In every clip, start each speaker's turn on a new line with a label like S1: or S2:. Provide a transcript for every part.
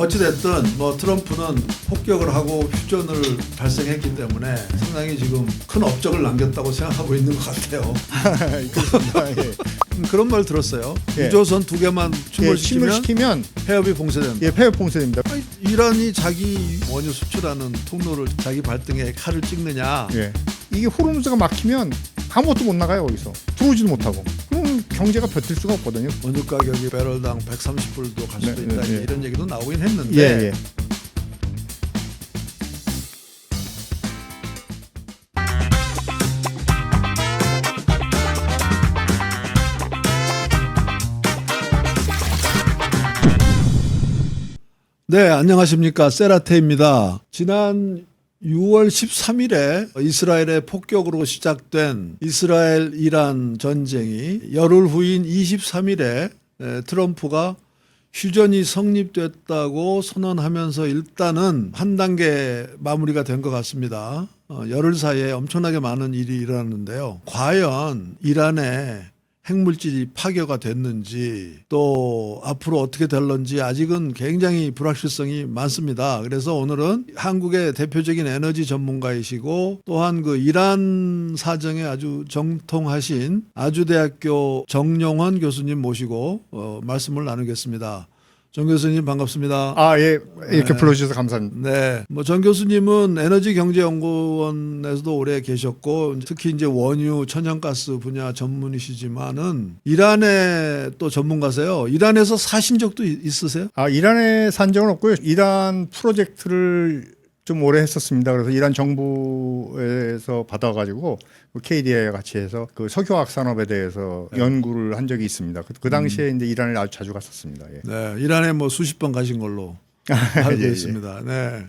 S1: 어찌됐든 뭐 트럼프는 폭격을 하고 휴전을 발생했기 때문에 상당히 지금 큰 업적을 남겼다고 생각하고 있는 것 같아요.
S2: 그렇습니다. 예.
S1: 그런 말 들었어요.
S2: 예.
S1: 유조선 2개만
S2: 예,
S1: 침몰시키면 폐업이 봉쇄된다.
S2: 예, 폐업 봉쇄됩니다.
S1: 아니, 이란이 자기 원유 수출하는 통로를 자기 발등에 칼을 찍느냐.
S2: 예. 이게 호르무즈가 막히면 아무것도 못 나가요. 거기서 들어오지도 못하고. 그럼 경제가 버틸 수가 없거든요.
S1: 원유 가격이 배럴당 130불도 갈 수도
S2: 네,
S1: 있다.
S2: 네, 네.
S1: 이런 얘기도 나오긴 했는데
S2: 예, 예.
S1: 네, 안녕하십니까. 세라테입니다. 지난 6월 13일에 이스라엘의 폭격으로 시작된 이스라엘-이란 전쟁이 열흘 후인 23일에 트럼프가 휴전이 성립됐다고 선언하면서 일단은 한 단계 마무리가 된 것 같습니다. 열흘 사이에 엄청나게 많은 일이 일어났는데요. 과연 이란의 핵물질이 파괴가 됐는지 또 앞으로 어떻게 될런지 아직은 굉장히 불확실성이 많습니다. 그래서 오늘은 한국의 대표적인 에너지 전문가이시고 또한 그 이란 사정에 아주 정통하신 아주대학교 정용환 교수님 모시고 말씀을 나누겠습니다. 정 교수님 반갑습니다.
S2: 아, 예. 이렇게 불러주셔서 감사합니다.
S1: 네. 뭐 정 교수님은 에너지경제연구원에서도 오래 계셨고 특히 이제 원유, 천연가스 분야 전문이시지만은 이란의 또 전문가세요. 이란에서 사신 적도 있으세요?
S2: 아, 이란에 산 적은 없고요. 이란 프로젝트를 좀 오래 했었습니다. 그래서 이란 정부에서 받아가지고 KDA 같이 해서 그 석유화학 산업에 대해서 연구를 한 적이 있습니다. 그 당시에 이제 이란을 아주 자주 갔었습니다. 예.
S1: 네. 이란에 뭐 수십 번 가신 걸로 알고
S2: 예, 예. 있습니다.
S1: 네.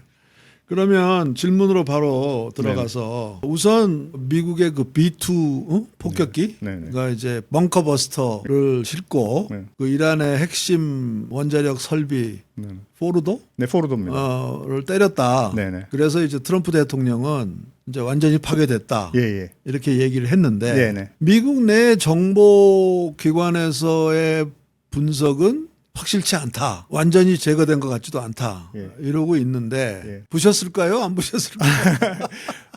S1: 그러면 질문으로 바로 들어가서 우선 미국의 그 B2 폭격기가 이제 벙커버스터를 싣고
S2: 네.
S1: 그 이란의 핵심 원자력 설비 포르도?
S2: 네, 포르도입니다.
S1: 를 때렸다.
S2: 네네.
S1: 그래서 이제 트럼프 대통령은 이제 완전히 파괴됐다.
S2: 예, 예.
S1: 이렇게 얘기를 했는데
S2: 네네.
S1: 미국 내 정보기관에서의 분석은 확실치 않다. 완전히 제거된 것 같지도 않다.
S2: 예.
S1: 이러고 있는데
S2: 예.
S1: 보셨을까요? 안 보셨을까요?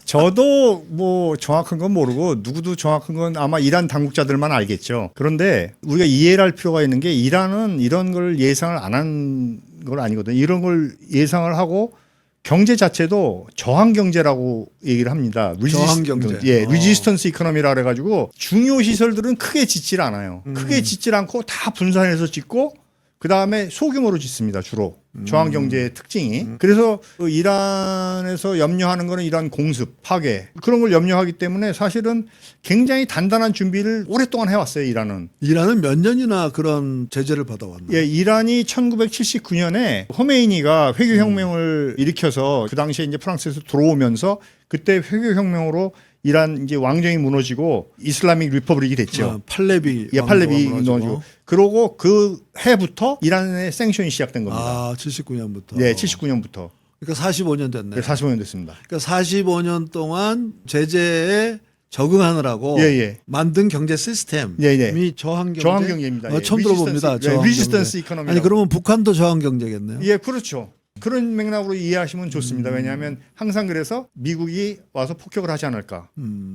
S2: 저도 뭐 정확한 건 모르고 누구도 정확한 건 아마 이란 당국자들만 알겠죠. 그런데 우리가 이해를 할 필요가 있는 게 이란은 이런 걸 예상을 안 한 건 아니거든요. 이런 걸 예상을 하고 경제 자체도 저항 경제라고 얘기를 합니다.
S1: 저항 경제.
S2: 예, 리지스턴스 이코노미라 그래가지고 중요 시설들은 크게 짓질 않아요. 크게 짓질 않고 다 분산해서 짓고 그 다음에 소규모로 짓습니다. 주로 저항 경제의 특징이. 그래서 그 이란에서 염려하는 거는 이란 공습, 파괴 그런 걸 염려하기 때문에 사실은 굉장히 단단한 준비를 오랫동안 해왔어요. 이란은.
S1: 이란은 몇 년이나 그런 제재를 받아왔나요?
S2: 예, 이란이 1979년에 허메이니가 회교혁명을 일으켜서 그 당시에 이제 프랑스에서 들어오면서 그때 회교혁명으로 이란 이제 왕정이 무너지고 이슬라믹 리퍼블릭이 됐죠.
S1: 팔레비.
S2: 예, 팔레비 무너지고. 그러고 그 해부터 이란의 생션이 시작된 겁니다.
S1: 아, 79년부터.
S2: 네, 79년부터.
S1: 그러니까 45년 됐네요.
S2: 네, 45년 됐습니다.
S1: 그러니까 45년 동안 제재에 적응하느라고
S2: 예, 예.
S1: 만든 경제 시스템이
S2: 예, 예.
S1: 저항 경제.
S2: 저항 경제입니다. 예.
S1: 처음 들어봅니다. 저항
S2: 리지스턴스
S1: 경제.
S2: 이코노미.
S1: 아니 그러면 북한도 저항 경제겠네요.
S2: 예, 그렇죠. 그런 맥락으로 이해하시면 좋습니다. 왜냐하면 항상 그래서 미국이 와서 폭격을 하지 않을까,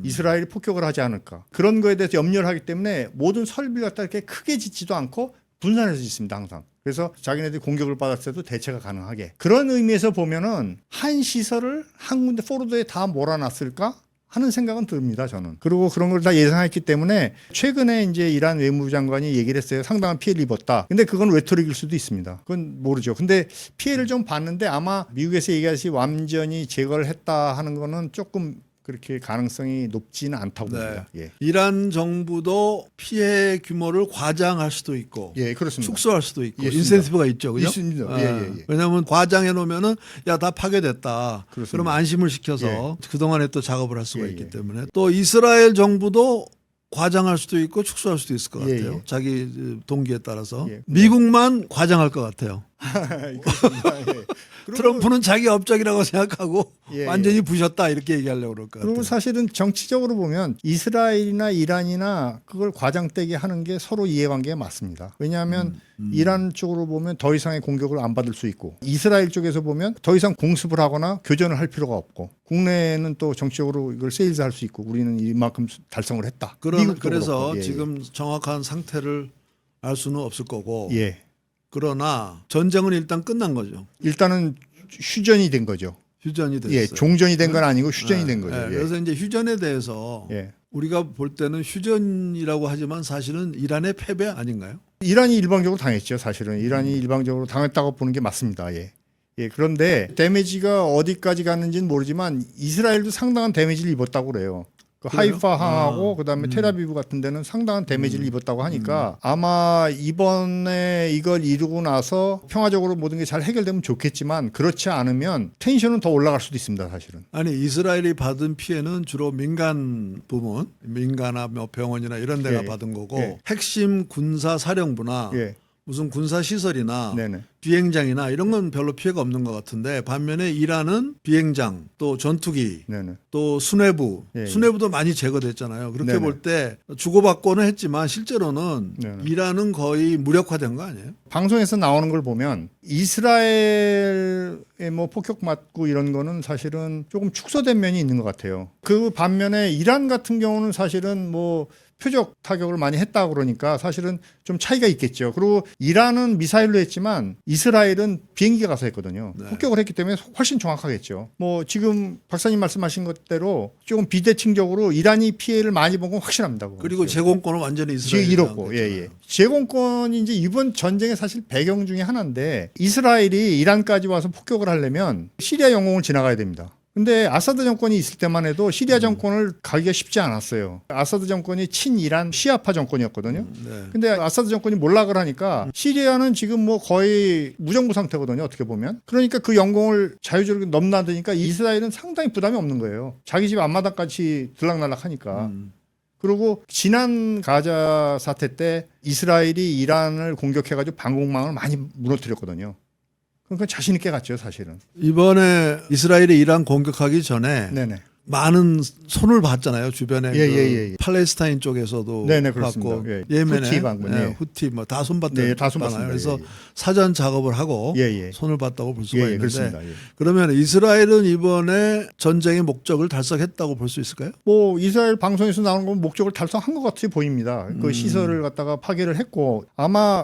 S2: 이스라엘이 폭격을 하지 않을까 그런 거에 대해서 염려를 하기 때문에 모든 설비를 갖다 이렇게 크게 짓지도 않고 분산해서 짓습니다. 항상. 그래서 자기네들이 공격을 받았을 때도 대처가 가능하게 그런 의미에서 보면은 한 시설을 한 군데 포르도에 다 몰아놨을까 하는 생각은 듭니다, 저는. 그리고 그런 걸 다 예상했기 때문에 최근에 이제 이란 외무부 장관이 얘기를 했어요. 상당한 피해를 입었다. 근데 그건 레토릭일 수도 있습니다. 그건 모르죠. 근데 피해를 좀 봤는데 아마 미국에서 얘기하듯이 완전히 제거를 했다 하는 거는 조금 그렇게 가능성이 높지는 않다고 봅니다. 예.
S1: 이란 정부도 피해 규모를 과장할 수도 있고,
S2: 예, 그렇습니다.
S1: 축소할 수도 있고,
S2: 예,
S1: 인센티브가 있죠, 그죠?
S2: 있습니다.
S1: 아,
S2: 예, 예, 예.
S1: 왜냐하면 과장해 놓으면은 야 다 파괴됐다.
S2: 그렇습니다.
S1: 그러면 안심을 시켜서 그 동안에 또 작업을 할 수가
S2: 예,
S1: 있기
S2: 예.
S1: 때문에 또 이스라엘 정부도 과장할 수도 있고 축소할 수도 있을 것
S2: 예,
S1: 같아요.
S2: 예.
S1: 자기 동기에 따라서
S2: 예.
S1: 미국만 과장할 것 같아요.
S2: 그렇습니다. 예. 그리고
S1: 트럼프는 자기 업적이라고 생각하고
S2: 예,
S1: 완전히 부셨다 이렇게 얘기하려고 그럴 것 같아요.
S2: 그리고 사실은 정치적으로 보면 이스라엘이나 이란이나 그걸 과장되게 하는 게 서로 이해관계가 맞습니다. 왜냐하면 이란 쪽으로 보면 더 이상의 공격을 안 받을 수 있고 이스라엘 쪽에서 보면 더 이상 공습을 하거나 교전을 할 필요가 없고 국내에는 또 정치적으로 이걸 세일즈할 수 있고 우리는 이만큼 달성을 했다. 미국도
S1: 그래서
S2: 그렇고. 예,
S1: 지금 정확한 상태를 알 수는 없을 거고
S2: 예.
S1: 그러나 전쟁은 일단 끝난 거죠.
S2: 일단은 휴전이 된 거죠.
S1: 휴전이 됐어요.
S2: 예, 종전이 된 건 아니고 휴전이 된 거죠.
S1: 예,
S2: 예.
S1: 그래서 이제 휴전에 대해서
S2: 예.
S1: 우리가 볼 때는 휴전이라고 하지만 사실은 이란의 패배 아닌가요?
S2: 이란이 일방적으로 당했죠. 사실은 이란이 일방적으로 당했다고 보는 게 맞습니다. 예. 예, 그런데 데미지가 어디까지 갔는지는 모르지만 이스라엘도 상당한 데미지를 입었다고 그래요. 그
S1: 그래요?
S2: 하이파 항하고 그다음에 텔아비브 같은 데는 상당한 데미지를 입었다고 하니까 아마 이번에 이걸 이루고 나서 평화적으로 모든 게 잘 해결되면 좋겠지만 그렇지 않으면 텐션은 더 올라갈 수도 있습니다. 사실은.
S1: 아니 이스라엘이 받은 피해는 주로 민간 부문, 민간이나 뭐 병원이나 이런 데가
S2: 예,
S1: 받은 거고
S2: 예.
S1: 핵심 군사 사령부나
S2: 예.
S1: 무슨 군사 시설이나
S2: 네네.
S1: 비행장이나 이런 건 별로 피해가 없는 것 같은데 반면에 이란은 비행장 또 전투기
S2: 네네.
S1: 또 수뇌부
S2: 예, 예.
S1: 수뇌부도 많이 제거됐잖아요. 그렇게
S2: 네네.
S1: 볼 때 주고받고는 했지만 실제로는
S2: 네네.
S1: 이란은 거의 무력화된 거 아니에요?
S2: 방송에서 나오는 걸 보면 이스라엘에 뭐 폭격 맞고 이런 거는 사실은 조금 축소된 면이 있는 것 같아요. 그 반면에 이란 같은 경우는 사실은 뭐 표적 타격을 많이 했다 그러니까 사실은 좀 차이가 있겠죠. 그리고 이란은 미사일로 했지만 이스라엘은 비행기가 가서 했거든요.
S1: 네.
S2: 폭격을 했기 때문에 훨씬 정확하겠죠. 뭐 지금 박사님 말씀하신 것대로 조금 비대칭적으로 이란이 피해를 많이 본 건 확실합니다. 그건.
S1: 그리고 제공권은 완전히
S2: 지금
S1: 이스라엘이
S2: 잃었고, 예, 예. 제공권이 이제 이번 전쟁의 사실 배경 중에 하나인데 이스라엘이 이란까지 와서 폭격을 하려면 시리아 영공을 지나가야 됩니다. 근데 아사드 정권이 있을 때만 해도 시리아 정권을 가기가 쉽지 않았어요. 아사드 정권이 친이란 시아파 정권이었거든요.
S1: 네.
S2: 근데 아사드 정권이 몰락을 하니까 시리아는 지금 뭐 거의 무정부 상태거든요. 어떻게 보면. 그러니까 그 영공을 자유적으로 넘나드니까 이스라엘은 상당히 부담이 없는 거예요. 자기 집 앞마당까지 들락날락하니까. 그리고 지난 가자 사태 때 이스라엘이 이란을 공격해가지고 방공망을 많이 무너뜨렸거든요. 그러니까 자신 있게 갔죠, 사실은.
S1: 이번에 이스라엘이 이란 공격하기 전에
S2: 네네.
S1: 많은 손을 봤잖아요. 주변에
S2: 예,
S1: 그
S2: 예, 예, 예.
S1: 팔레스타인 쪽에서도
S2: 네네,
S1: 봤고
S2: 그렇습니다. 예.
S1: 예멘에
S2: 후티 방문, 예.
S1: 후티 뭐 다 손봤잖아요.
S2: 네, 다 손봤습니다.
S1: 그래서
S2: 예, 예.
S1: 사전 작업을 하고
S2: 예, 예.
S1: 손을 봤다고 볼 수가
S2: 예, 예,
S1: 있는데
S2: 그렇습니다. 예.
S1: 그러면 이스라엘은 이번에 전쟁의 목적을 달성했다고 볼 수 있을까요?
S2: 뭐 이스라엘 방송에서 나오는 건 목적을 달성한 것 같이 보입니다. 그 시설을 갖다가 파괴를 했고 아마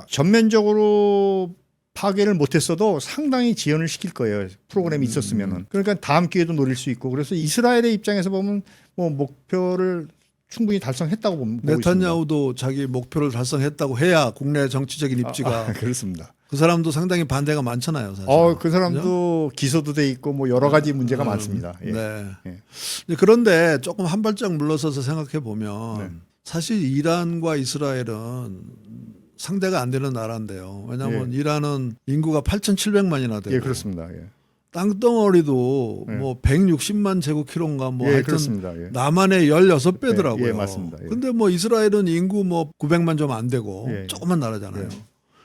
S2: 전면적으로 파괴를 못했어도 상당히 지연을 시킬 거예요. 프로그램이 있었으면은. 그러니까 다음 기회도 노릴 수 있고 그래서 이스라엘의 입장에서 보면 뭐 목표를 충분히 달성했다고 보고 있습니다.
S1: 네타냐후도 자기 목표를 달성했다고 해야 국내 정치적인 입지가
S2: 그렇습니다.
S1: 그 사람도 상당히 반대가 많잖아요. 사실.
S2: 그 사람도 기소도 돼 있고 뭐 여러 가지 문제가 많습니다. 예.
S1: 네.
S2: 예.
S1: 그런데 조금 한 발짝 물러서서 생각해 보면
S2: 네.
S1: 사실 이란과 이스라엘은 상대가 안 되는 나라인데요. 왜냐하면 이란은 인구가 8,700만이나 되고
S2: 예, 그렇습니다. 예.
S1: 땅덩어리도
S2: 네.
S1: 뭐 160만 제곱킬로인가 뭐
S2: 예,
S1: 하여튼
S2: 그렇습니다. 예.
S1: 남한의 16배더라고요.
S2: 예, 맞습니다. 예.
S1: 근데 뭐 이스라엘은 인구 뭐 900만 좀 안 되고
S2: 예.
S1: 조그만 나라잖아요.
S2: 예.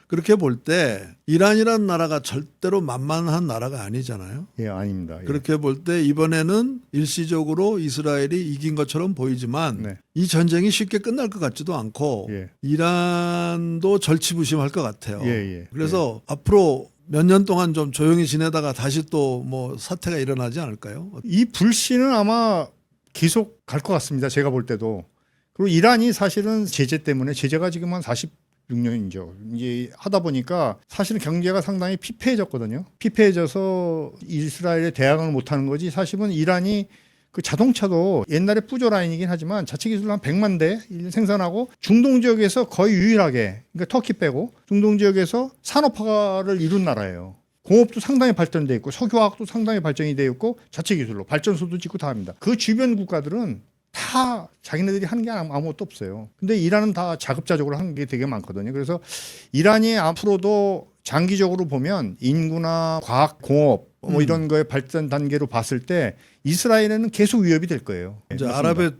S1: 그렇게 볼 때 이란이라는 나라가 절대로 만만한 나라가 아니잖아요.
S2: 예, 아닙니다. 예.
S1: 그렇게 볼 때 이번에는 일시적으로 이스라엘이 이긴 것처럼 보이지만
S2: 네.
S1: 이 전쟁이 쉽게 끝날 것 같지도 않고
S2: 예.
S1: 이란도 절치부심할 것 같아요.
S2: 예, 예.
S1: 그래서 앞으로 몇 년 동안 좀 조용히 지내다가 다시 또 뭐 사태가 일어나지 않을까요?
S2: 이 불씨는 아마 계속 갈 것 같습니다. 제가 볼 때도. 그리고 이란이 사실은 제재 때문에 제재가 지금 한 46년이죠. 이제 하다 보니까 사실은 경제가 상당히 피폐해졌거든요. 피폐해져서 이스라엘에 대항을 못하는 거지. 사실은 이란이 그 자동차도 옛날에 푸조 라인이긴 하지만 자체 기술로 한 100만 대 생산하고 중동 지역에서 거의 유일하게 그러니까 터키 빼고 중동 지역에서 산업화를 이룬 나라예요. 공업도 상당히 발전돼 있고 석유화학도 상당히 발전이 되어 있고 자체 기술로 발전소도 짓고 다 합니다. 그 주변 국가들은 다 자기네들이 하는 게 아무것도 없어요. 근데 이란은 다 자급자족으로 하는 게 되게 많거든요. 그래서 이란이 앞으로도 장기적으로 보면 인구나 과학, 공업 뭐 이런 거의 발전 단계로 봤을 때 이스라엘에는 계속 위협이 될 거예요.
S1: 이제
S2: 맞습니다.
S1: 아랍의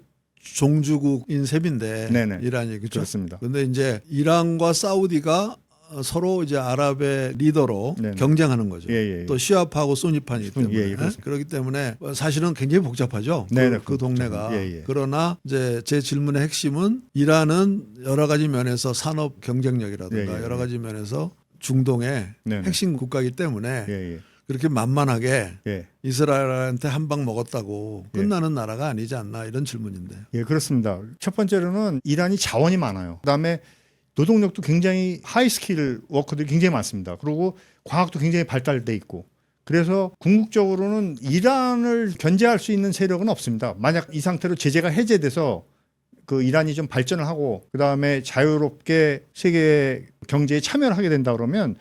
S1: 종주국인 셈인데
S2: 네네.
S1: 이란이 그렇죠.
S2: 그렇습니다.
S1: 그런데 이제 이란과 사우디가 서로 이제 아랍의 리더로
S2: 네네.
S1: 경쟁하는 거죠.
S2: 예.
S1: 또 시아파하고 수니파이기 때문에
S2: 예, 그렇습니다.
S1: 그렇기 때문에 사실은 굉장히 복잡하죠.
S2: 네네,
S1: 그 동네가.
S2: 예.
S1: 그러나 이제 제 질문의 핵심은 이란은 여러 가지 면에서 산업 경쟁력이라든가
S2: 예.
S1: 여러 가지 면에서 중동의
S2: 네네.
S1: 핵심 국가이기 때문에
S2: 예.
S1: 그렇게 만만하게
S2: 예.
S1: 이스라엘한테 한 방 먹었다고
S2: 예.
S1: 끝나는 나라가 아니지 않나 이런 질문인데요.
S2: 예, 그렇습니다. 첫 번째로는 이란이 자원이 많아요. 그다음에 노동력도 굉장히 하이 스킬 워커들이 굉장히 많습니다. 그리고 과학도 굉장히 발달돼 있고. 그래서 궁극적으로는 이란을 견제할 수 있는 세력은 없습니다. 만약 이 상태로 제재가 해제돼서 그 이란이 좀 발전을 하고 그다음에 자유롭게 세계 경제에 참여를 하게 된다 그러면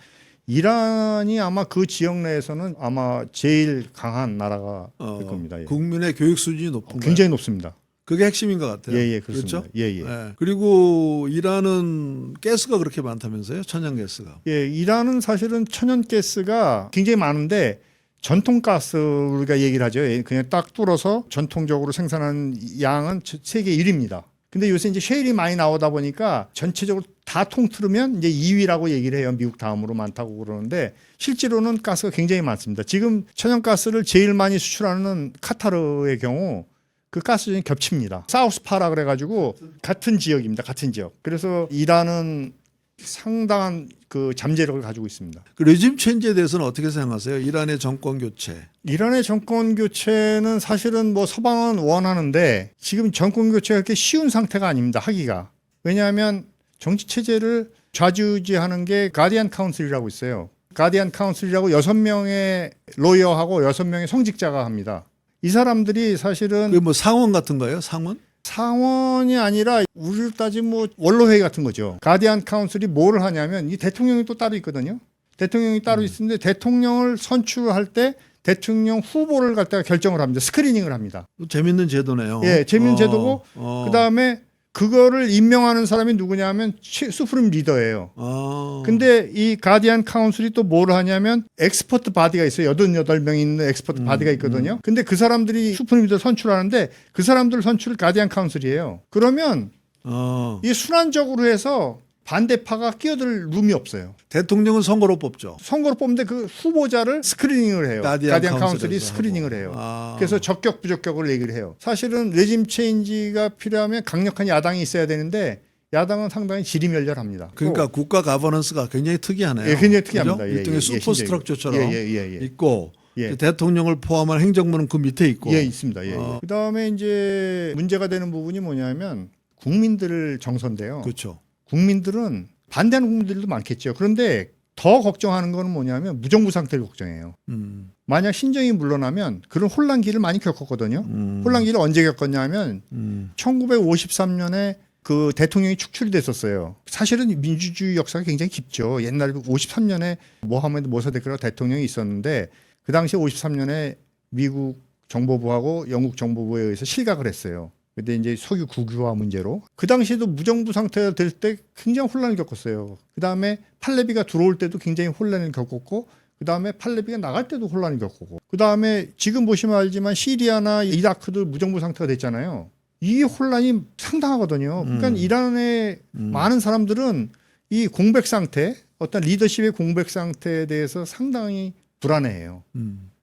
S2: 이란이 아마 그 지역 내에서는 아마 제일 강한 나라가 될 겁니다. 예.
S1: 국민의 교육 수준이 높은 거예요.
S2: 굉장히 높습니다.
S1: 그게 핵심인 것 같아요.
S2: 그렇습니다.
S1: 그렇죠?
S2: 예.
S1: 그리고 이란은 가스가 그렇게 많다면서요? 천연가스가.
S2: 예, 이란은 사실은 천연가스가 굉장히 많은데 전통가스 우리가 얘기를 하죠. 예, 그냥 딱 뚫어서 전통적으로 생산하는 양은 세계 1위입니다. 근데 요새 이제 셰일이 많이 나오다 보니까 전체적으로 다 통틀으면 이제 2위라고 얘기를 해요. 미국 다음으로 많다고 그러는데 실제로는 가스가 굉장히 많습니다. 지금 천연가스를 제일 많이 수출하는 카타르의 경우 그 가스전이 겹칩니다. 사우스파라 그래가지고 같은 지역입니다. 같은 지역. 그래서 이란은 상당한 그 잠재력을 가지고 있습니다.
S1: 그 레짐 체인지에 대해서는 어떻게 생각하세요? 이란의 정권 교체.
S2: 이란의 정권 교체는 사실은 뭐 서방은 원하는데 지금 정권 교체가 그렇게 쉬운 상태가 아닙니다. 하기가. 왜냐하면 정치 체제를 좌지우지하는 게 가디안 카운슬이라고 있어요. 가디안 카운슬이라고 6명의 로이어하고 6명의 성직자가 합니다. 이 사람들이 사실은
S1: 그게 뭐 상원 같은 거예요? 상원?
S2: 상원이 아니라 우리로 따지면 뭐 원로회의 같은 거죠. 가디안 카운슬이 뭐를 하냐면 이 대통령이 또 따로 있거든요. 대통령이 따로 있는데 대통령을 선출할 때 대통령 후보를 갖다가 결정을 합니다. 스크리닝을 합니다.
S1: 재밌는 제도네요.
S2: 예, 재밌는 제도고 그다음에 그거를 임명하는 사람이 누구냐면 수프림 리더예요. 근데 이 가디안 카운슬이 또 뭘 하냐면 엑스퍼트 바디가 있어요. 88명이 있는 엑스퍼트 바디가 있거든요. 근데 그 사람들이 수프림 리더 선출하는데 그 사람들 선출 가디안 카운슬이에요. 그러면 이 순환적으로 해서 반대파가 끼어들 룸이 없어요.
S1: 대통령은 선거로 뽑죠.
S2: 선거로 뽑는데 그 후보자를 스크리닝을 해요. 가디안 카운슬이 스크리닝을 해요. 그래서 적격 부적격을 얘기를 해요. 사실은 레짐 체인지가 필요하면 강력한 야당이 있어야 되는데 야당은 상당히 지리멸렬합니다.
S1: 그러니까 국가 가버넌스가 굉장히 특이하네요.
S2: 예, 굉장히 특이합니다.
S1: 일종의 슈퍼 스트럭처처럼
S2: 예.
S1: 있고
S2: 예.
S1: 대통령을 포함한 행정부는 그 밑에 있고.
S2: 예, 있습니다. 예. 그다음에 이제 문제가 되는 부분이 뭐냐면 국민들 정서인데요.
S1: 그렇죠.
S2: 국민들은 반대하는 국민들도 많겠죠. 그런데 더 걱정하는 거는 뭐냐면 무정부 상태를 걱정해요. 만약 신정이 물러나면 그런 혼란기를 많이 겪었거든요. 혼란기를 언제 겪었냐면 1953년에 그 대통령이 축출이 됐었어요. 사실은 민주주의 역사가 굉장히 깊죠. 옛날에 53년에 모하메드 모사데크라고 대통령이 있었는데 그 당시에 53년에 미국 정보부하고 영국 정보부에 의해서 실각을 했어요. 근데 이제 석유 국유화 문제로 그 당시에도 무정부 상태가 될 때 굉장히 혼란을 겪었어요. 그 다음에 팔레비가 들어올 때도 굉장히 혼란을 겪었고 그 다음에 팔레비가 나갈 때도 혼란을 겪었고 그 다음에 지금 보시면 알지만 시리아나 이라크도 무정부 상태가 됐잖아요. 이 혼란이 상당하거든요. 그러니까 이란의 많은 사람들은 이 공백 상태, 어떤 리더십의 공백 상태에 대해서 상당히 불안해해요.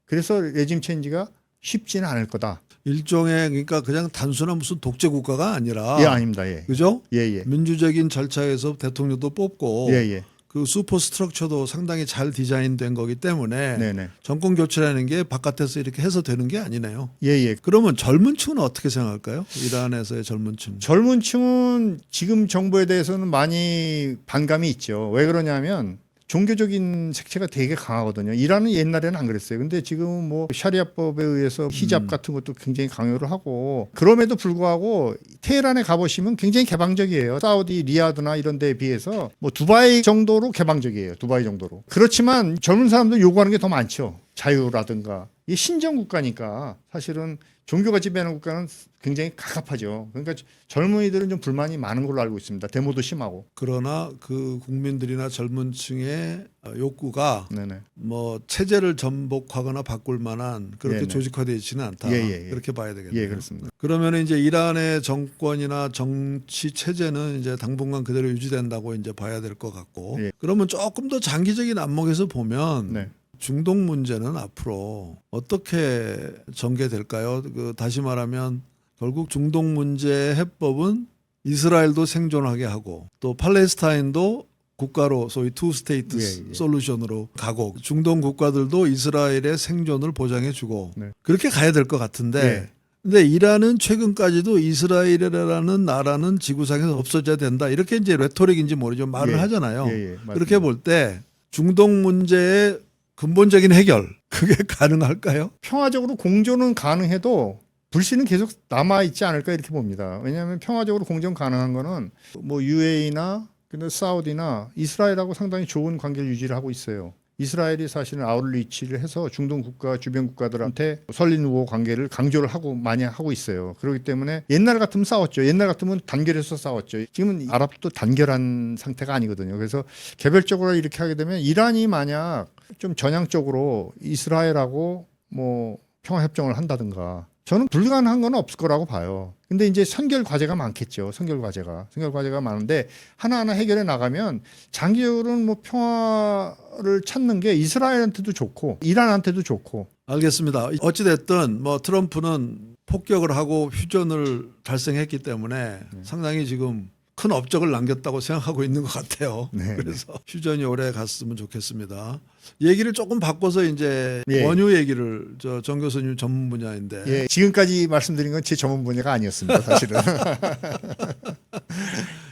S2: 그래서 레짐 체인지가 쉽지는 않을 거다.
S1: 일종의 그러니까 그냥 단순한 무슨 독재 국가가 아니라
S2: 예, 아닙니다. 예.
S1: 그죠?
S2: 예.
S1: 민주적인 절차에서 대통령도 뽑고
S2: 예.
S1: 그 슈퍼 스트럭처도 상당히 잘 디자인된 거기 때문에
S2: 네네.
S1: 정권 교체라는 게 바깥에서 이렇게 해서 되는 게 아니네요.
S2: 예.
S1: 그러면 젊은 층은 어떻게 생각할까요? 이란에서의 젊은 층.
S2: 젊은 층은 지금 정부에 대해서는 많이 반감이 있죠. 왜 그러냐면 종교적인 색채가 되게 강하거든요. 이란은 옛날에는 안 그랬어요. 근데 지금 뭐 샤리아법에 의해서 히잡 같은 것도 굉장히 강요를 하고 그럼에도 불구하고 테헤란에 가보시면 굉장히 개방적이에요. 사우디 리야드나 이런 데에 비해서 뭐 두바이 정도로 개방적이에요. 두바이 정도로. 그렇지만 젊은 사람들 요구하는 게 더 많죠. 자유라든가 이 신정 국가니까 사실은 종교가 지배하는 국가는 굉장히 갑갑하죠. 그러니까 젊은이들은 좀 불만이 많은 걸로 알고 있습니다. 데모도 심하고.
S1: 그러나 그 국민들이나 젊은 층의 욕구가
S2: 네네.
S1: 뭐 체제를 전복하거나 바꿀 만한 그렇게
S2: 네네.
S1: 조직화되어 있지는 않다.
S2: 예.
S1: 그렇게 봐야 되겠네요.
S2: 예, 그렇습니다.
S1: 그러면 이제 이란의 정권이나 정치 체제는 이제 당분간 그대로 유지된다고 이제 봐야 될 것 같고.
S2: 예.
S1: 그러면 조금 더 장기적인 안목에서 보면
S2: 네.
S1: 중동 문제는 앞으로 어떻게 전개될까요? 다시 말하면 결국 중동 문제의 해법은 이스라엘도 생존하게 하고 또 팔레스타인도 국가로 소위 투 스테이트
S2: 예.
S1: 솔루션으로 가고 중동 국가들도 이스라엘의 생존을 보장해 주고
S2: 네.
S1: 그렇게 가야 될 것 같은데
S2: 예.
S1: 근데 이란은 최근까지도 이스라엘이라는 나라는 지구상에서 없어져야 된다. 이렇게 이제 레토릭인지 모르지만 말을
S2: 예.
S1: 하잖아요.
S2: 맞습니다.
S1: 그렇게 볼 때 중동 문제의 근본적인 해결 그게 가능할까요?
S2: 평화적으로 공존은 가능해도 불씨는 계속 남아 있지 않을까 이렇게 봅니다. 왜냐하면 평화적으로 공존 가능한 거는 뭐 UAE나 사우디나 이스라엘하고 상당히 좋은 관계를 유지를 하고 있어요. 이스라엘이 사실은 아웃리치를 해서 중동 국가 주변 국가들한테 설린 우호 관계를 강조를 하고 많이 하고 있어요. 그렇기 때문에 옛날 같으면 싸웠죠. 옛날 같으면 단결해서 싸웠죠. 지금은 아랍도 단결한 상태가 아니거든요. 그래서 개별적으로 이렇게 하게 되면 이란이 만약 좀 전향적으로 이스라엘하고 뭐 평화 협정을 한다든가 저는 불가능한 건 없을 거라고 봐요. 근데 이제 선결 과제가 많겠죠. 선결 과제가 많은데 하나하나 해결해 나가면 장기적으로는 뭐 평화를 찾는 게 이스라엘한테도 좋고 이란한테도 좋고.
S1: 알겠습니다. 어찌됐든 뭐 트럼프는 폭격을 하고 휴전을 달성했기 때문에 상당히 지금 큰 업적을 남겼다고 생각하고 있는 것 같아요.
S2: 네.
S1: 그래서 휴전이 오래 갔으면 좋겠습니다. 얘기를 조금 바꿔서 이제
S2: 예.
S1: 원유 얘기를 정 교수님 전문 분야인데
S2: 예, 지금까지 말씀드린 건 제 전문 분야가 아니었습니다, 사실은.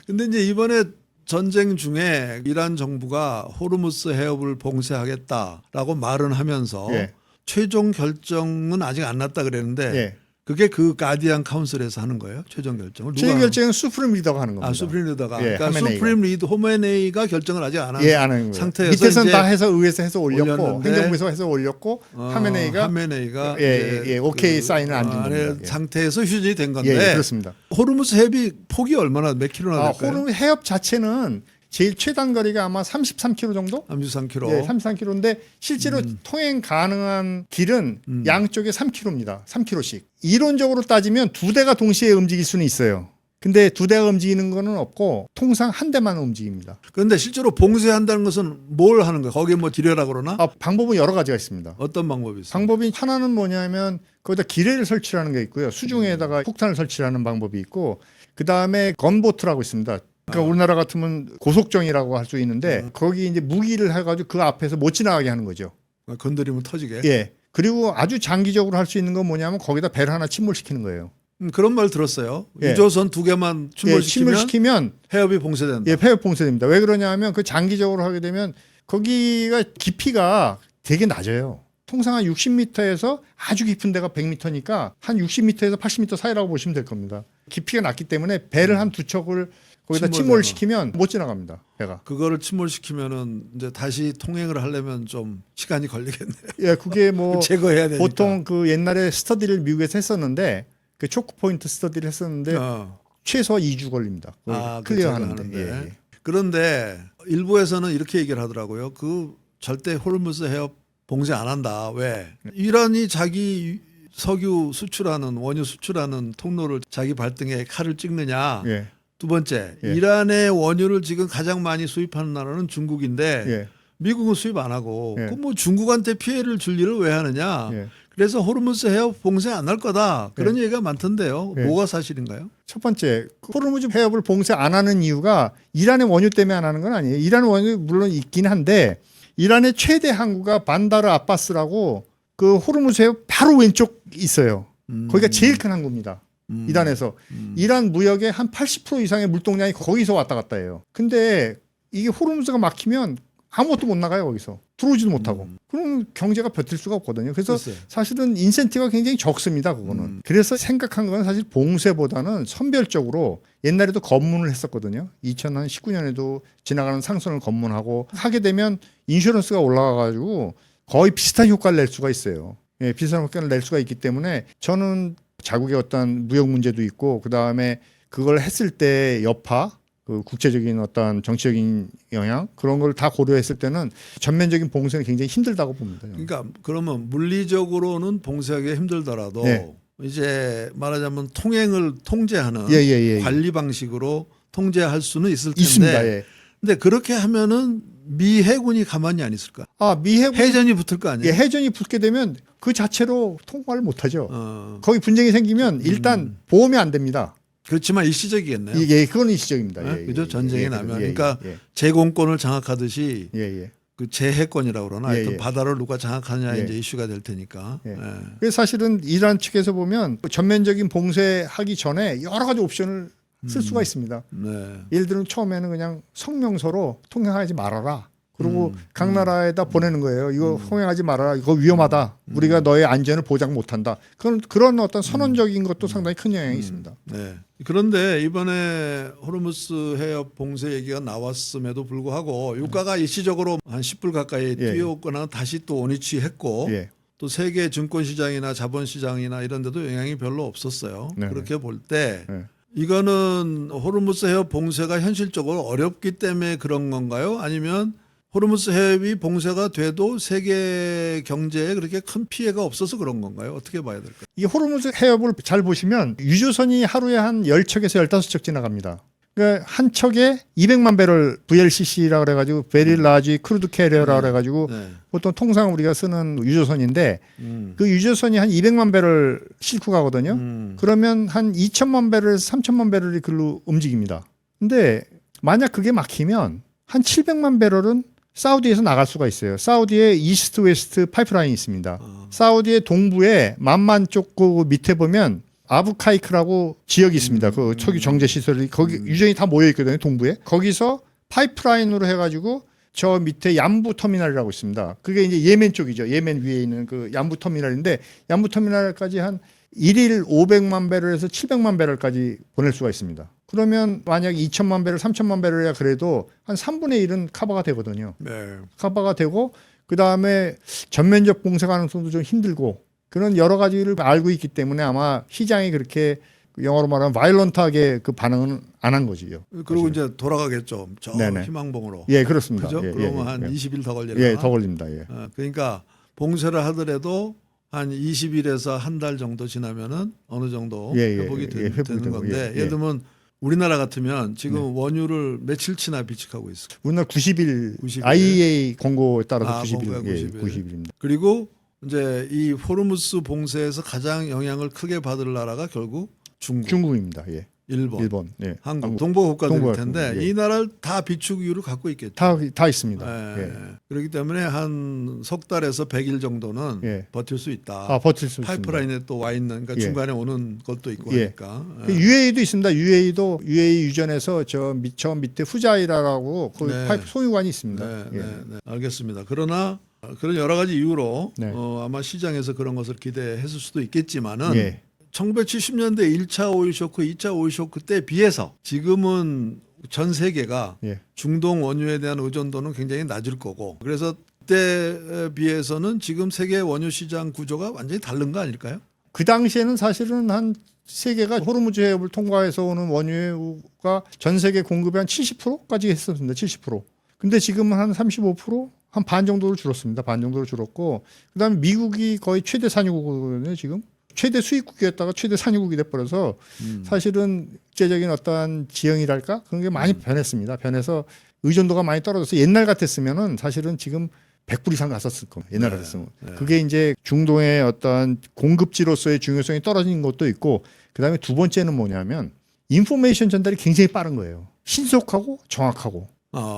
S1: 근데 이제 이번에 전쟁 중에 이란 정부가 호르무스 해협을 봉쇄하겠다라고 말은 하면서
S2: 예.
S1: 최종 결정은 아직 안 났다 그랬는데
S2: 예.
S1: 그게 그 가디안 카운슬에서 하는 거예요? 최종 결정을 누가
S2: 최종
S1: 하는
S2: 결정은 수프림 리더가 하는 겁니다.
S1: 수프림 리더가
S2: 예,
S1: 그러니까
S2: 하메네이가.
S1: 수프림 리더 호메네이가 결정을 아직 안 한
S2: 예, 안 하는 거예요.
S1: 상태에서
S2: 밑에서는
S1: 이제
S2: 다 해서 의회에서 해서 올렸고
S1: 올렸는데
S2: 행정부에서 해서 올렸고 하메네이가
S1: 이제
S2: 오케이 사인을 안 준
S1: 안에
S2: 겁니다. 예.
S1: 상태에서 휴전이 된 건데
S2: 예, 그렇습니다.
S1: 호르무스 해협이 폭이 얼마나 몇 킬로나 될까요?
S2: 호르무스 해협 자체는 제일 최단 거리가 아마 33km 정도?
S1: 33km.
S2: 예, 33km인데 실제로 통행 가능한 길은 양쪽에 3km입니다. 3km씩. 이론적으로 따지면 두 대가 동시에 움직일 수는 있어요. 근데 두 대가 움직이는 거는 없고 통상 한 대만 움직입니다.
S1: 그런데 실제로 봉쇄한다는 것은 뭘 하는 거예요? 거기에 뭐 지뢰라 그러나?
S2: 방법은 여러 가지가 있습니다.
S1: 어떤 방법이 있어요?
S2: 방법이 하나는 뭐냐면 거기다 기뢰를 설치하는 게 있고요. 수중에다가 폭탄을 설치하는 방법이 있고 그다음에 건보트라고 있습니다. 그러니까 우리나라 같으면 고속정이라고 할 수 있는데 거기 이제 무기를 해가지고 그 앞에서 못 지나가게 하는 거죠.
S1: 건드리면 터지게?
S2: 예. 그리고 아주 장기적으로 할 수 있는 건 뭐냐면 거기다 배를 하나 침몰시키는 거예요.
S1: 그런 말 들었어요.
S2: 예.
S1: 유조선 두 개만 침몰시키면
S2: 해협이
S1: 봉쇄된다.
S2: 예, 폐협 봉쇄됩니다. 왜 그러냐면 그 장기적으로 하게 되면 거기가 깊이가 되게 낮아요. 통상 한 60m에서 아주 깊은 데가 100m니까 한 60m에서 80m 사이라고 보시면 될 겁니다. 깊이가 낮기 때문에 배를 한 두 척을 거기다 침몰시키면 못 지나갑니다. 배가.
S1: 그거를 침몰시키면은 이제 다시 통행을 하려면 좀 시간이 걸리겠네요.
S2: 예, 그게 뭐
S1: 제거해야 되니까.
S2: 보통 그 옛날에 스터디를 미국에서 했었는데 그 초크 포인트 스터디를 했었는데 최소 2주 걸립니다. 클리어하는데. 예.
S1: 그런데 일부에서는 이렇게 얘기를 하더라고요. 그 절대 호르무스 해협 봉쇄 안 한다. 왜? 이란이 자기 석유 수출하는 원유 수출하는 통로를 자기 발등에 칼을 찍느냐.
S2: 예.
S1: 두 번째,
S2: 예.
S1: 이란의 원유를 지금 가장 많이 수입하는 나라는 중국인데
S2: 예.
S1: 미국은 수입 안 하고
S2: 예.
S1: 그럼 뭐 중국한테 피해를 줄 일을 왜 하느냐.
S2: 예.
S1: 그래서 호르무스 해협 봉쇄 안 할 거다. 그런
S2: 예.
S1: 얘기가 많던데요.
S2: 예.
S1: 뭐가 사실인가요?
S2: 첫 번째, 호르무즈 해협을 봉쇄 안 하는 이유가 이란의 원유 때문에 안 하는 건 아니에요. 이란의 원유 물론 있긴 한데 이란의 최대 항구가 반다르 아바스라고 그 호르무즈 해협 바로 왼쪽 있어요. 거기가 제일 큰 항구입니다. 이란에서. 이란 무역의 한 80% 이상의 물동량이 거기서 왔다 갔다 해요. 근데 이게 호르무즈가 막히면 아무것도 못 나가요, 거기서. 들어오지도 못하고. 그럼 경제가 버틸 수가 없거든요. 그래서
S1: 글쎄요.
S2: 사실은 인센티브가 굉장히 적습니다, 그거는. 그래서 생각한 건 사실 봉쇄보다는 선별적으로 옛날에도 검문을 했었거든요. 2019년에도 지나가는 상선을 검문하고 하게 되면 인슈런스가 올라가가지고 거의 비슷한 효과를 낼 수가 있어요. 예, 비슷한 효과를 낼 수가 있기 때문에 저는 자국의 어떤 무역 문제도 있고 그 다음에 그걸 했을 때 여파, 그 국제적인 어떤 정치적인 영향 그런 걸 다 고려했을 때는 전면적인 봉쇄는 굉장히 힘들다고 봅니다. 저는.
S1: 그러니까 그러면 물리적으로는 봉쇄하기 힘들더라도
S2: 네.
S1: 이제 말하자면 통행을 통제하는
S2: 예.
S1: 관리 방식으로 통제할 수는 있을 텐데
S2: 있습니다. 예.
S1: 근데 그렇게 하면은 미 해군이 가만히 안 있을까?
S2: 미 해군
S1: 해전이 붙을 거 아니에요?
S2: 예, 해전이 붙게 되면 그 자체로 통과를 못하죠.
S1: 어,
S2: 거기 분쟁이 생기면 일단 보험이 안 됩니다.
S1: 그렇지만 일시적이겠네요.
S2: 이게 그건 일시적입니다.
S1: 네?
S2: 예,
S1: 그죠? 전쟁이
S2: 예,
S1: 나면.
S2: 예,
S1: 그러니까
S2: 예,
S1: 제공권을 장악하듯이
S2: 예.
S1: 그 재해권이라고 그러나
S2: 예,
S1: 하여튼
S2: 예.
S1: 바다를 누가 장악하냐
S2: 예.
S1: 이제 이슈가 될 테니까.
S2: 예.
S1: 예.
S2: 그래서 사실은 이란 측에서 보면 전면적인 봉쇄하기 전에 여러 가지 옵션을 쓸 수가 있습니다.
S1: 네.
S2: 예를 들면 처음에는 그냥 성명서로 통행하지 말아라. 그리고 각 나라에다 보내는 거예요. 이거 통행하지 말아라. 이거 위험하다. 우리가 너의 안전을 보장 못한다. 그런 어떤 선언적인 것도 상당히 큰 영향이 있습니다.
S1: 네. 그런데 이번에 호르무스 해협 봉쇄 얘기가 나왔음에도 불구하고 유가가 일시적으로 한 10불 가까이
S2: 예.
S1: 뛰었거나 다시 또 원위치했고
S2: 예.
S1: 또 세계 증권시장이나 자본시장이나 이런 데도 영향이 별로 없었어요.
S2: 네.
S1: 그렇게 볼 때
S2: 네.
S1: 이거는 호르무스 해협 봉쇄가 현실적으로 어렵기 때문에 그런 건가요? 아니면 호르무스 해협이 봉쇄가 돼도 세계 경제에 그렇게 큰 피해가 없어서 그런 건가요? 어떻게 봐야 될까요?
S2: 이 호르무즈 해협을 잘 보시면 유조선이 하루에 한 10척에서 15척 지나갑니다. 그러니까 한 척에 200만 배럴 VLCC라고 그래가지고 베리 라지 크루드 캐리어라고 그래가지고
S1: 네.
S2: 보통 통상 우리가 쓰는 유조선인데 그 유조선이 한 200만 배럴 싣고 가거든요. 그러면 한 2천만 배럴에서 3천만 배럴이 글로 움직입니다. 근데 만약 그게 막히면 한 700만 배럴은 사우디에서 나갈 수가 있어요. 사우디에 이스트 웨스트 파이프라인이 있습니다. 사우디의 동부에 만만 쪽 그 밑에 보면 아부카이크라고 지역이 있습니다. 그 초기 정제 시설이 거기 유전이 다 모여 있거든요. 동부에. 거기서 파이프라인으로 해가지고 저 밑에 얌부 터미널이라고 있습니다. 그게 이제 예멘 쪽이죠. 예멘 위에 있는 그 얌부 터미널인데 얌부 터미널까지 한 1일 500만 배럴에서 700만 배럴까지 보낼 수가 있습니다. 그러면 만약 2천만 배럴, 3천만 배럴이야 그래도 한 3분의 1은 커버가 되거든요.
S1: 네.
S2: 커버가 되고 그다음에 전면적 봉쇄 가능성도 좀 힘들고 그런 여러 가지를 알고 있기 때문에 아마 시장이 그렇게 영어로 말하면 바이런트하게 그 반응은 안 한 거지요.
S1: 그리고 이제 돌아가겠죠. 저
S2: 네네.
S1: 희망봉으로.
S2: 예, 그렇습니다.
S1: 그죠?
S2: 예,
S1: 그러면
S2: 예,
S1: 한
S2: 예.
S1: 20일 더 걸리나?
S2: 예, 더 걸립니다. 예.
S1: 그러니까 봉쇄를 하더라도 한 20일에서 한 달 정도 지나면은 어느 정도
S2: 예,
S1: 회복이
S2: 예,
S1: 되는
S2: 회복이 되고,
S1: 건데
S2: 예.
S1: 예를 들면 우리나라 같으면 지금 원유를 며칠치나 비축하고 있어.
S2: 우리나라 90일,
S1: 90일.
S2: IEA 권고에 따라서
S1: 아,
S2: 90일,
S1: 권고가
S2: 예,
S1: 90일.
S2: 90일입니다.
S1: 그리고 이제 이 호르무스 봉쇄에서 가장 영향을 크게 받을 나라가 결국 중국,
S2: 중국입니다. 예.
S1: 일본,
S2: 일본, 예.
S1: 한국, 동북아 국가들일
S2: 동북아
S1: 텐데
S2: 국가, 예.
S1: 이 나라를 다 비축 이유를 갖고 있겠죠.
S2: 다 있습니다.
S1: 예.
S2: 예.
S1: 그렇기 때문에 한 석 달에서 100일 정도는
S2: 예.
S1: 버틸 수 있다.
S2: 버틸 수 있습니다.
S1: 파이프라인에 또 와 있는 그러니까
S2: 예.
S1: 중간에 오는 것도 있고
S2: 예.
S1: 하니까.
S2: 그 UAE도 있습니다. UAE도 UAE 유전에서 저 밑에 후자이라라고 그
S1: 네.
S2: 파이프 소유관이 있습니다.
S1: 네,
S2: 예.
S1: 네. 알겠습니다. 그러나 그런 여러 가지 이유로
S2: 네.
S1: 아마 시장에서 그런 것을 기대했을 수도 있겠지만은
S2: 예.
S1: 1970년대 1차 오일 쇼크, 2차 오일 쇼크 때 비해서 지금은 전 세계가
S2: 예.
S1: 중동 원유에 대한 의존도는 굉장히 낮을 거고 그래서 그때에 비해서는 지금 세계 원유 시장 구조가 완전히 다른 거 아닐까요?
S2: 그 당시에는 사실은 한 세계가 호르무즈 해협을 통과해서 오는 원유가 전 세계 공급의 한 70%까지 했었습니다. 70%. 근데 지금은 한 35%? 한 반 정도로 줄었습니다. 반 정도로 줄었고 그다음에 미국이 거의 최대 산유국이거든요. 지금 최대 수입국이었다가 최대 산유국이 돼버려서 사실은 국제적인 어떤 지형이랄까 그런 게 많이 변했습니다. 변해서 의존도가 많이 떨어져서 옛날 같았으면은 사실은 지금 100불 이상 갔었을 겁니다. 옛날
S1: 네,
S2: 같았으면.
S1: 네.
S2: 그게 이제 중동의 어떤 공급지로서의 중요성이 떨어진 것도 있고 그다음에 두 번째는 뭐냐면 인포메이션 전달이 굉장히 빠른 거예요. 신속하고 정확하고.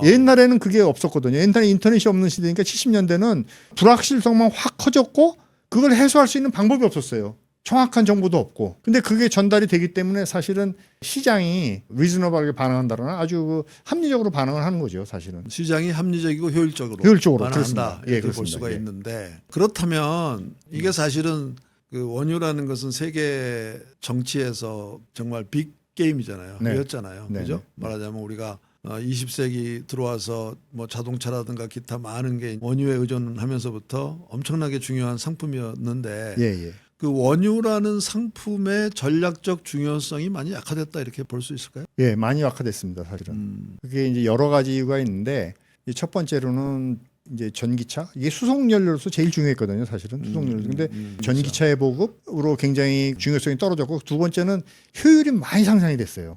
S2: 옛날에는 그게 없었거든요. 옛날에 인터넷이 없는 시대니까 70년대는 불확실성만 확 커졌고 그걸 해소할 수 있는 방법이 없었어요. 정확한 정보도 없고. 근데 그게 전달이 되기 때문에 사실은 시장이 리즈너블하게 반응한다거나 아주 그 합리적으로 반응을 하는 거죠, 사실은.
S1: 시장이 합리적이고 효율적으로
S2: 효율적으로,
S1: 반응한다
S2: 그렇습니다. 예,
S1: 이렇게 볼
S2: 그렇습니다.
S1: 수가
S2: 예.
S1: 있는데 그렇다면 이게 사실은 그 원유라는 것은 세계 정치에서 정말 빅 게임이잖아요.
S2: 네.
S1: 였잖아요.
S2: 네,
S1: 그죠?
S2: 네.
S1: 말하자면 우리가 20세기 들어와서 뭐 자동차라든가 기타 많은 게 원유에 의존하면서부터 엄청나게 중요한 상품이었는데
S2: 예.
S1: 그 원유라는 상품의 전략적 중요성이 많이 약화됐다 이렇게 볼 수 있을까요?
S2: 예, 많이 약화됐습니다, 사실은. 그게 이제 여러 가지 이유가 있는데 이첫 번째로는 이제 전기차 이게 수송 연료로서 제일 중요했거든요, 사실은 수송 연료. 근데 전기차의 보급으로 굉장히 중요성이 떨어졌고 두 번째는 효율이 많이 상상이 됐어요.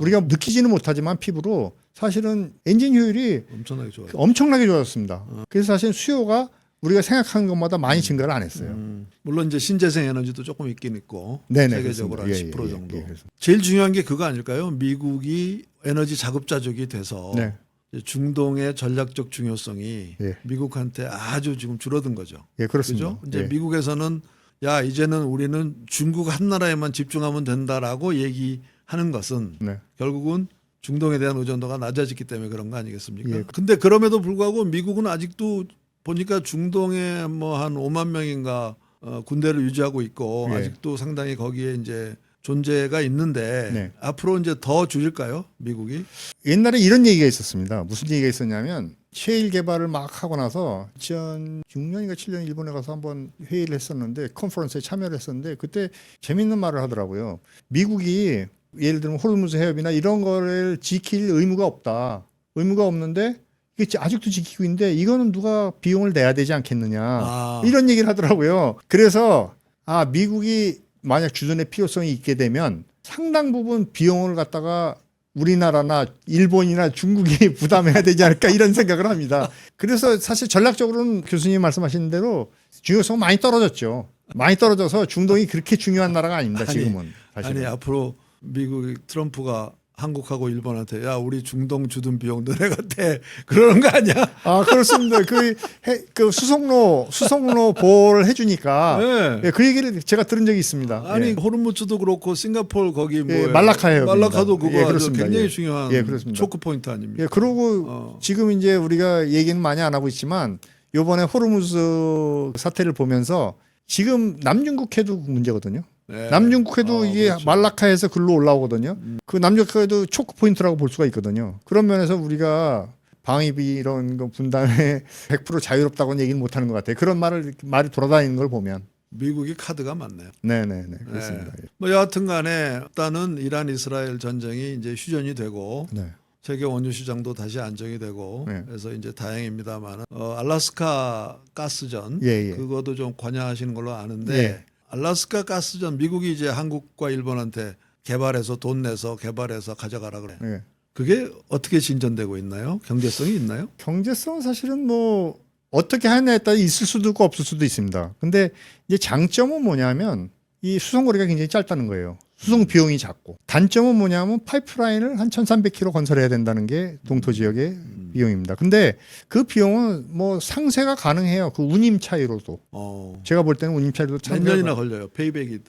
S2: 우리가 느끼지는 못하지만 피부로 사실은 엔진 효율이
S1: 엄청나게 좋아요.
S2: 엄청나게 좋아졌습니다. 그래서 사실 수요가 우리가 생각하는 것보다 많이 증가를 안 했어요.
S1: 물론 이제 신재생 에너지도 조금 있긴 있고
S2: 네네,
S1: 세계적으로 한
S2: 그렇습니다.
S1: 10%
S2: 예,
S1: 정도.
S2: 그래서.
S1: 제일 중요한 게 그거 아닐까요? 미국이 에너지 자급자족이 돼서
S2: 네.
S1: 중동의 전략적 중요성이
S2: 예.
S1: 미국한테 아주 지금 줄어든 거죠.
S2: 예, 그렇습니다.
S1: 그죠? 이제
S2: 예.
S1: 미국에서는 야 이제는 우리는 중국 한 나라에만 집중하면 된다라고 얘기하는 것은
S2: 네.
S1: 결국은 중동에 대한 의존도가 낮아졌기 때문에 그런 거 아니겠습니까?
S2: 예.
S1: 근데 그럼에도 불구하고 미국은 아직도 보니까 중동에 뭐 한 5만 명인가 군대를 유지하고 있고
S2: 예.
S1: 아직도 상당히 거기에 이제 존재가 있는데
S2: 네.
S1: 앞으로 이제 더 줄일까요? 미국이?
S2: 옛날에 이런 얘기가 있었습니다. 무슨 얘기가 있었냐면 셰일 개발을 막 하고 나서 2006년인가 7년 일본에 가서 한번 회의를 했었는데 컨퍼런스에 참여를 했었는데 그때 재밌는 말을 하더라고요. 미국이 예를 들면 호르무즈 해협이나 이런 거를 지킬 의무가 없다. 의무가 없는데 이게 아직도 지키고 있는데 이거는 누가 비용을 내야 되지 않겠느냐. 이런 얘기를 하더라고요. 그래서 미국이 만약 주전의 필요성이 있게 되면 상당 부분 비용을 갖다가 우리나라나 일본이나 중국이 부담해야 되지 않을까 이런 생각을 합니다. 그래서 사실 전략적으로는 교수님 말씀하신 대로 중요성은 많이 떨어졌죠. 많이 떨어져서 중동이 그렇게 중요한 나라가 아닙니다. 지금은.
S1: 아니 앞으로 미국 트럼프가 한국하고 일본한테 야 우리 중동 주둔 비용 너네한테 그러는 거 아니야?
S2: 그렇습니다. 그 수송로 보호를 해주니까
S1: 네.
S2: 예, 그 얘기를 제가 들은 적이 있습니다.
S1: 아니
S2: 예.
S1: 호르무즈도 그렇고 싱가포르 거기 뭐
S2: 말라카예요.
S1: 말라카도 그거
S2: 예,
S1: 아주
S2: 그렇습니다.
S1: 굉장히
S2: 예.
S1: 중요한
S2: 예, 그렇습니다.
S1: 초크 포인트 아닙니까?
S2: 예, 그러고 지금 이제 우리가 얘기는 많이 안 하고 있지만 요번에 호르무즈 사태를 보면서 지금 남중국해도 문제거든요.
S1: 네.
S2: 남중국해도 이게
S1: 그렇죠.
S2: 말라카에서 글로 올라오거든요. 그 남중국해도 초크 포인트라고 볼 수가 있거든요. 그런 면에서 우리가 방위비 이런 거 분담에 100% 자유롭다고는 얘기는 못하는 것 같아요. 그런 말이 돌아다니는 걸 보면.
S1: 미국이 카드가 많네요.
S2: 네네네 그렇습니다.
S1: 네. 뭐 여하튼간에 일단은 이란 이스라엘 전쟁이 이제 휴전이 되고
S2: 네.
S1: 세계 원유 시장도 다시 안정이 되고
S2: 네.
S1: 그래서 이제 다행입니다만 알래스카 가스전
S2: 예.
S1: 그것도 좀 관여하시는 걸로 아는데
S2: 예.
S1: 알래스카 가스전 미국이 이제 한국과 일본한테 개발해서 돈 내서 개발해서 가져가라 그래.
S2: 예.
S1: 그게 어떻게 진전되고 있나요? 경제성이 있나요?
S2: 경제성은 사실은 뭐 어떻게 하느냐에 따라 있을 수도 있고 없을 수도 있습니다. 근데 이제 장점은 뭐냐면 이 수송거리가 굉장히 짧다는 거예요. 수송 비용이 작고. 단점은 뭐냐면 파이프라인을 한 1,300km 건설해야 된다는 게 동토 지역의 비용입니다. 근데 그 비용은 뭐 상쇄가 가능해요. 그 운임 차이로도. 제가 볼 때는 운임 차이로도
S1: 몇 년이나 걸려요? 페이백이.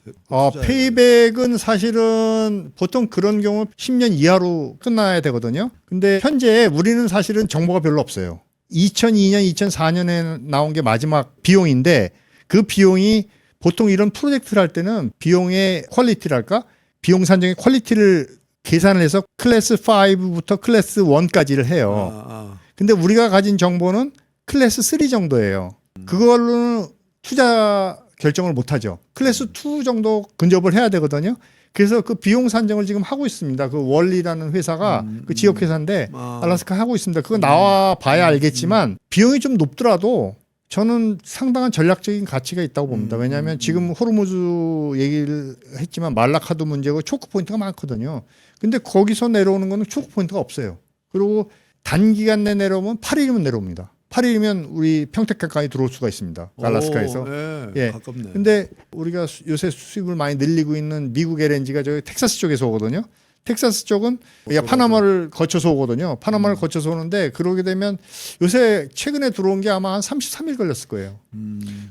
S2: 페이백은 사실은 보통 그런 경우 10년 이하로 끝나야 되거든요. 근데 현재 우리는 사실은 정보가 별로 없어요. 2002년, 2004년에 나온 게 마지막 비용인데 그 비용이 보통 이런 프로젝트를 할 때는 비용의 퀄리티랄까? 비용 산정의 퀄리티를 계산을 해서 클래스 5부터 클래스 1까지를 해요. 근데 우리가 가진 정보는 클래스 3 정도예요. 그걸로는 투자 결정을 못 하죠. 클래스 2 정도 근접을 해야 되거든요. 그래서 그 비용 산정을 지금 하고 있습니다. 그 월리라는 회사가 그 지역 회사인데 알래스카 하고 있습니다. 그거 나와 봐야 알겠지만 비용이 좀 높더라도 저는 상당한 전략적인 가치가 있다고 봅니다. 왜냐하면 지금 호르무즈 얘기를 했지만 말라카도 문제고 초크 포인트가 많거든요. 근데 거기서 내려오는 거는 초크 포인트가 없어요. 그리고 단기간 내 내려오면 8일이면 내려옵니다. 8일이면 우리 평택까지 들어올 수가 있습니다. 알래스카에서.
S1: 예. 가깝네.
S2: 근데 우리가 요새 수입을 많이 늘리고 있는 미국 LNG가 저기 텍사스 쪽에서 오거든요. 텍사스 쪽은 파나마를 거쳐서 오거든요. 파나마를 거쳐서 오는데 그러게 되면 요새 최근에 들어온 게 아마 한 33일 걸렸을 거예요.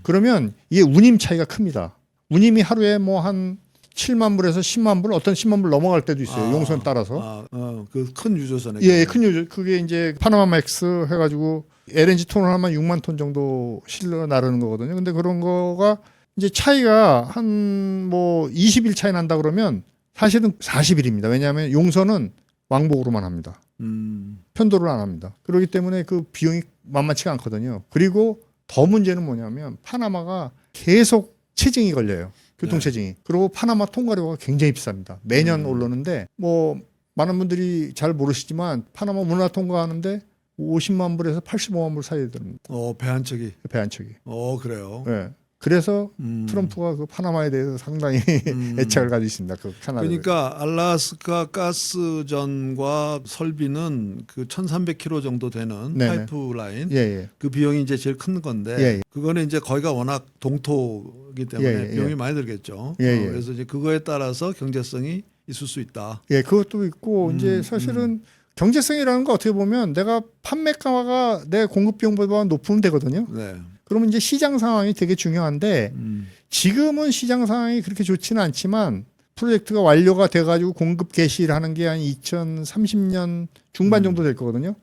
S2: 그러면 이게 운임 차이가 큽니다. 운임이 하루에 뭐 한 7만 불에서 10만 불, 어떤 10만 불 넘어갈 때도 있어요. 용선 따라서.
S1: 그 큰 유조선에.
S2: 예, 큰 유조. 그게 이제 파나마 맥스 해가지고 LNG 톤을 하면 6만 톤 정도 실려 나르는 거거든요. 근데 그런 거가 이제 차이가 한 뭐 20일 차이 난다 그러면 사실은 40일입니다. 왜냐하면 용선은 왕복으로만 합니다. 편도를 안 합니다. 그렇기 때문에 그 비용이 만만치가 않거든요. 그리고 더 문제는 뭐냐면 파나마가 계속 체증이 걸려요. 교통체증이. 그리고 파나마 통과료가 굉장히 비쌉니다. 매년 오르는데 뭐 많은 분들이 잘 모르시지만 파나마 문화 통과하는데 50만 불에서 85만 불 사이에 드는
S1: 배 한 척이.
S2: 배 한 척이.
S1: 그래요.
S2: 네. 그래서 트럼프가 그 파나마에 대해서 상당히 애착을 가지고 있습니다. 그 캐나다.
S1: 그러니까 알라스카 가스전과 설비는 그 1,300km 정도 되는
S2: 네네.
S1: 파이프라인
S2: 예.
S1: 그 비용이 이제 제일 큰 건데
S2: 예.
S1: 그거는 이제 거기가 워낙 동토이기 때문에
S2: 예.
S1: 비용이 많이 들겠죠.
S2: 예.
S1: 그래서 이제 그거에 따라서 경제성이 있을 수 있다.
S2: 예, 그것도 있고 이제 사실은 경제성이라는 거 어떻게 보면 내가 판매가가 내 공급 비용보다 높으면 되거든요.
S1: 네.
S2: 그러면 이제 시장 상황이 되게 중요한데 지금은 시장 상황이 그렇게 좋지는 않지만 프로젝트가 완료가 돼가지고 공급 개시를 하는 게 한 2030년 중반 정도 될 거거든요.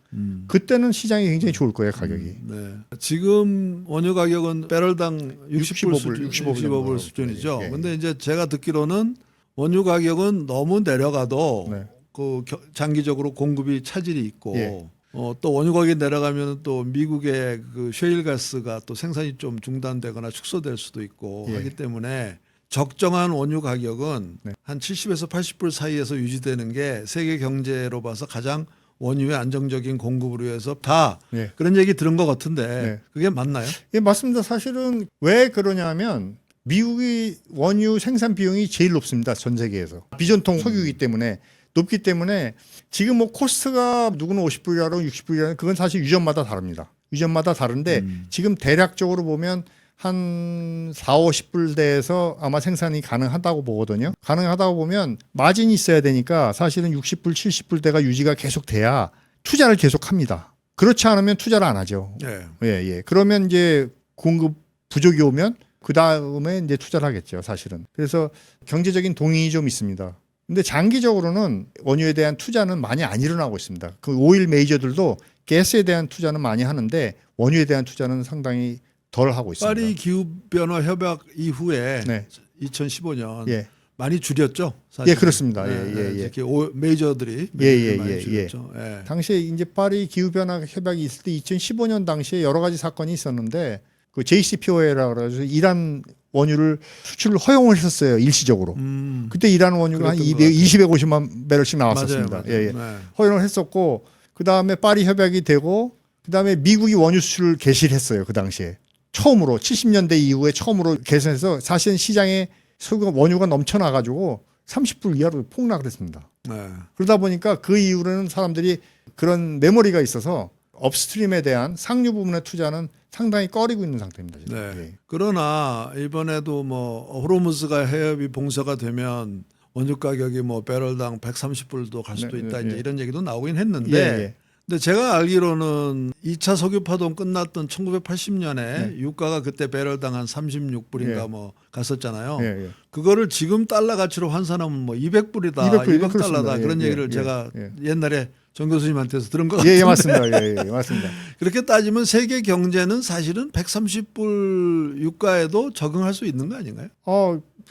S2: 그때는 시장이 굉장히 좋을 거예요, 가격이.
S1: 네. 지금 원유 가격은 배럴당
S2: 65불
S1: 65불 수준이죠.
S2: 예.
S1: 근데 이제 제가 듣기로는 원유 가격은 너무 내려가도
S2: 네.
S1: 그 장기적으로 공급이 차질이 있고
S2: 예.
S1: 또 원유 가격이 내려가면 또 미국의 그 셰일 가스가 또 생산이 좀 중단되거나 축소될 수도 있고
S2: 예.
S1: 하기 때문에 적정한 원유 가격은
S2: 네.
S1: 한 70에서 80불 사이에서 유지되는 게 세계 경제로 봐서 가장 원유의 안정적인 공급으로 해서 다
S2: 예.
S1: 그런 얘기 들은 것 같은데
S2: 네.
S1: 그게 맞나요?
S2: 예, 맞습니다. 사실은 왜 그러냐면 미국이 원유 생산 비용이 제일 높습니다. 전 세계에서. 비전통 석유이기 때문에 높기 때문에 지금 뭐 코스트가 누구는 50불이라고 60불이라는 그건 사실 유전마다 다릅니다. 유전마다 다른데 지금 대략적으로 보면 한 4, 50불 대에서 아마 생산이 가능하다고 보거든요. 가능하다고 보면 마진이 있어야 되니까 사실은 60불, 70불 대가 유지가 계속 돼야 투자를 계속 합니다. 그렇지 않으면 투자를 안 하죠.
S1: 네.
S2: 예. 그러면 이제 공급 부족이 오면 그 다음에 이제 투자를 하겠죠, 사실은. 그래서 경제적인 동의이 좀 있습니다. 근데 장기적으로는 원유에 대한 투자는 많이 안 일어나고 있습니다. 그 오일 메이저들도 가스에 대한 투자는 많이 하는데 원유에 대한 투자는 상당히 덜 하고 있습니다.
S1: 파리 기후 변화 협약 이후에
S2: 네.
S1: 2015년
S2: 예.
S1: 많이 줄였죠. 사실.
S2: 예, 그렇습니다.
S1: 특히 메이저들이
S2: 예.
S1: 많이 줄였죠. 예.
S2: 당시에 이제 파리 기후 변화 협약이 있을 때 2015년 당시에 여러 가지 사건이 있었는데 그 JCPOA라고 해서 이란 원유를 수출을 허용을 했었어요, 일시적으로. 그때 이란 원유가 한 250만 배럴씩 나왔었습니다.
S1: 맞아요.
S2: 예.
S1: 네.
S2: 허용을 했었고 그다음에 파리 협약이 되고 그다음에 미국이 원유 수출을 개시를 했어요, 그 당시에. 처음으로 70년대 이후에 처음으로 개선해서 사실은 시장에 원유가 넘쳐나 가지고 30불 이하로 폭락을 했습니다.
S1: 네.
S2: 그러다 보니까 그 이후로는 사람들이 그런 메모리가 있어서 업스트림에 대한 상류 부분의 투자는 상당히 꺼리고 있는 상태입니다. 지금.
S1: 네.
S2: 예.
S1: 그러나 이번에도 뭐 호르무즈가 해협이 봉쇄가 되면 원유 가격이 뭐 배럴당 130불도 갈 수도
S2: 네,
S1: 있다
S2: 네,
S1: 이제
S2: 네.
S1: 이런 얘기도 나오긴 했는데
S2: 예.
S1: 근데 제가 알기로는 2차 석유 파동 끝났던 1980년에 유가가 그때 배럴당 한 36불인가
S2: 예.
S1: 뭐 갔었잖아요.
S2: 예.
S1: 그거를 지금 달러 가치로 환산하면 뭐 200불이다,
S2: 200불,
S1: 200달러다
S2: 그렇습니다.
S1: 그런
S2: 예,
S1: 얘기를
S2: 예,
S1: 제가
S2: 예.
S1: 옛날에 정 교수님한테서 들은 것 같은데
S2: 예, 맞습니다. 예, 맞습니다.
S1: 그렇게 따지면 세계 경제는 사실은 130불 유가에도 적응할 수 있는 거 아닌가요?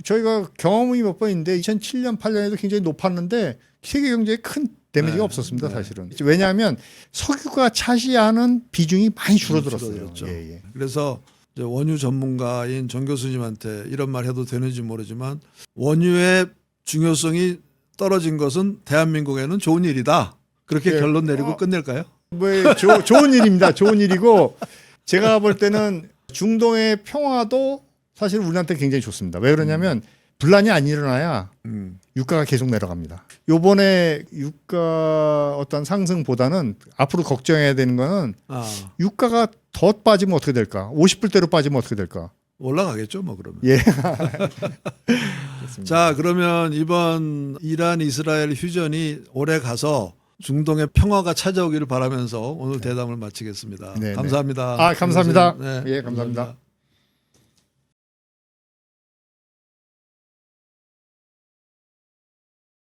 S2: 저희가 경험이 몇 번 있는데 2007년, 8년에도 굉장히 높았는데 세계 경제에 큰 데미지가 없었습니다, 사실은. 왜냐하면 석유가 차지하는 비중이 많이 줄어들었어요.
S1: 줄어들었죠.
S2: 예.
S1: 그래서 이제 원유 전문가인 정 교수님한테 이런 말 해도 되는지 모르지만 원유의 중요성이 떨어진 것은 대한민국에는 좋은 일이다. 그렇게
S2: 예.
S1: 결론 내리고 끝낼까요?
S2: 좋은 일입니다. 좋은 일이고 제가 볼 때는 중동의 평화도 사실 우리한테 굉장히 좋습니다. 왜 그러냐면 분란이 안 일어나야 유가가 계속 내려갑니다. 요번에 유가 어떤 상승보다는 앞으로 걱정해야 되는 거는 유가가 더 빠지면 어떻게 될까? 50불대로 빠지면 어떻게 될까?
S1: 올라가겠죠, 뭐 그러면.
S2: 예.
S1: 자, 그러면 이번 이란 이스라엘 휴전이 오래 가서 중동의 평화가 찾아오기를 바라면서 오늘 대담을 마치겠습니다.
S2: 네,
S1: 감사합니다.
S2: 감사합니다.
S1: 네,
S2: 예, 감사합니다.